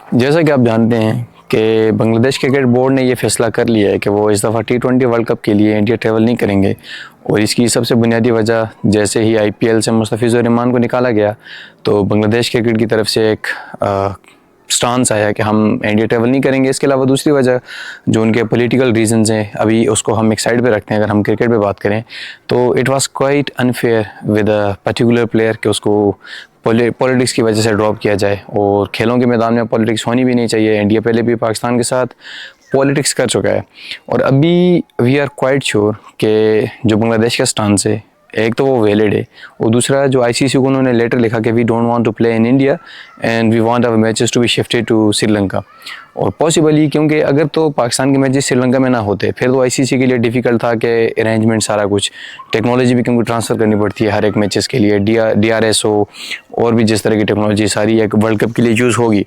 जैसा कि आप जानते हैं कि बांग्लादेश क्रिकेट बोर्ड ने ये फैसला कर लिया है कि वो इस दफ़ा T20 वर्ल्ड कप के लिए इंडिया ट्रैवल नहीं करेंगे। और इसकी सबसे बुनियादी वजह, जैसे ही IPL से मुस्तफ़िज़ुर रहमान को निकाला गया तो बांग्लादेश क्रिकेट की तरफ से एक स्टांस आया कि हम इंडिया ट्रैवल नहीं करेंगे। इसके अलावा दूसरी वजह जो उनके पॉलिटिकल रीजंस हैं, अभी उसको हम एक साइड पे रखते हैं। अगर हम क्रिकेट पे बात करें तो it was quite unfair with a particular player कि उसको पॉलिटिक्स की वजह से ड्रॉप किया जाए। और खेलों के मैदान में पॉलिटिक्स होनी भी नहीं चाहिए। इंडिया पहले भी पाकिस्तान के साथ पॉलिटिक्स कर चुका है और अभी वी आर क्वाइट श्योर कि जो बांग्लादेश का स्टांस है, एक तो वो वैलिड है और दूसरा जो ICC को उन्होंने लेटर लिखा कि we don't want to play in India and we want our matches to be shifted to Sri Lanka. और पॉसिबली क्योंकि अगर तो पाकिस्तान के मैचेस श्रीलंका में ना होते फिर तो ICC के लिए डिफ़िकल्ट था कि अरेंजमेंट सारा कुछ, टेक्नोलॉजी भी क्योंकि ट्रांसफ़र करनी पड़ती है हर एक मैचेस के लिए, DRS हो और भी जिस तरह की टेक्नोलॉजी सारी एक वर्ल्ड कप के लिए यूज़ होगी।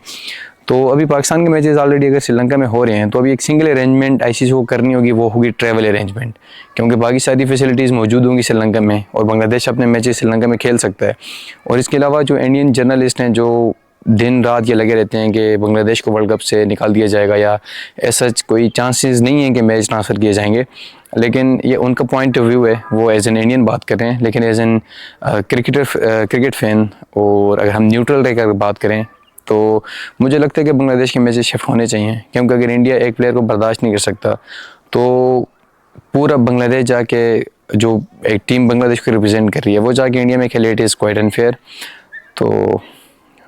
तो अभी पाकिस्तान के मैचेस ऑलरेडी अगर श्रीलंका में हो रहे हैं तो अभी एक सिंगल अरेंजमेंट ICC को करनी होगी, वो होगी ट्रैवल अरेंजमेंट, क्योंकि बाकी सारी फैसिलिटीज़ मौजूद होंगी श्रीलंका में और बांग्लादेश अपने मैचेस श्रीलंका में खेल सकता है। और इसके अलावा जो इंडियन जर्नलिस्ट हैं जो दिन रात ये लगे रहते हैं कि बांग्लादेश को वर्ल्ड कप से निकाल दिया जाएगा या ऐसा कोई चांसेस नहीं है कि मैच ट्रांसफ़र किए जाएंगे, लेकिन ये उनका पॉइंट ऑफ व्यू है, वो एज एन इंडियन बात कर रहे हैं। लेकिन एज एन क्रिकेट फ़ैन और अगर हम न्यूट्रल रहकर बात करें तो मुझे लगता है कि बांग्लादेश के मैचेस शिफ्ट होने चाहिए, क्योंकि अगर इंडिया एक प्लेयर को बर्दाश्त नहीं कर सकता तो पूरा बांग्लादेश जाके, जो एक टीम बांग्लादेश को रिप्रेजेंट कर रही है, वो जाके इंडिया में खेले, इट इज़ क्वाइट अनफेयर। तो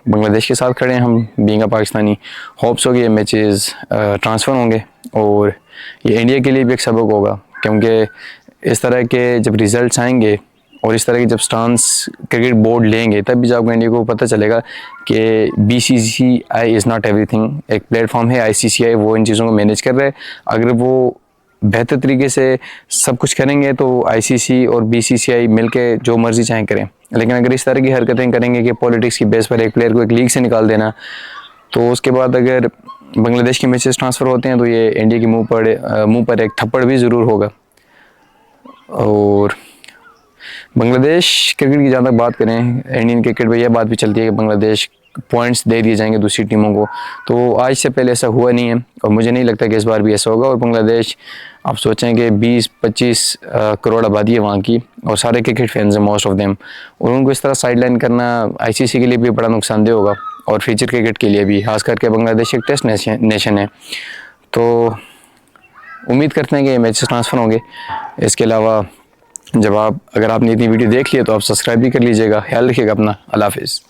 बांग्लादेश के साथ खड़े हैं हम बीइंग अ पाकिस्तानी। होप्स हो कि ये मैचेस ट्रांसफ़र होंगे और ये इंडिया के लिए भी एक सबक होगा, क्योंकि इस तरह के जब रिज़ल्ट्स आएंगे और इस तरह की जब स्टांस क्रिकेट बोर्ड लेंगे तब भी जाकर इंडिया को पता चलेगा कि BCCI इज़ नॉट एवरीथिंग। एक प्लेटफॉर्म है ICCI, वो इन चीज़ों को मैनेज कर रहे हैं। अगर वो बेहतर तरीके से सब कुछ करेंगे तो ICC और BCCI मिलके जो मर्ज़ी चाहें करें, लेकिन अगर इस तरह की हरकतें करेंगे कि पॉलिटिक्स की बेस पर एक प्लेयर को एक लीग से निकाल देना, तो उसके बाद अगर बांग्लादेश के मैचेस ट्रांसफ़र होते हैं तो ये इंडिया के मुँह पर एक थप्पड़ भी ज़रूर होगा। और बांग्लादेश क्रिकेट की जहाँ तक बात करें, इंडियन क्रिकेट में यह बात भी चलती है कि बांग्लादेश पॉइंट्स दे दिए जाएंगे दूसरी टीमों को, तो आज से पहले ऐसा हुआ नहीं है और मुझे नहीं लगता कि इस बार भी ऐसा होगा। और बांग्लादेश, आप सोचें कि 20-25 करोड़ आबादी है वहाँ की और सारे क्रिकेट फैंस हैं मोस्ट ऑफ देम, और उनको इस तरह साइडलाइन करना ICC के लिए भी बड़ा नुकसानदेह होगा और फ्यूचर क्रिकेट के लिए भी, खास करके बांग्लादेश एक टेस्ट नेशन है। तो उम्मीद करते हैं कि मैचेस ट्रांसफ़र होंगे। इसके अलावा अगर आपने इतनी वीडियो देख ली है तो आप सब्सक्राइब भी कर लीजिएगा। ख्याल रखिएगा अपना। अल्लाह हाफिज़।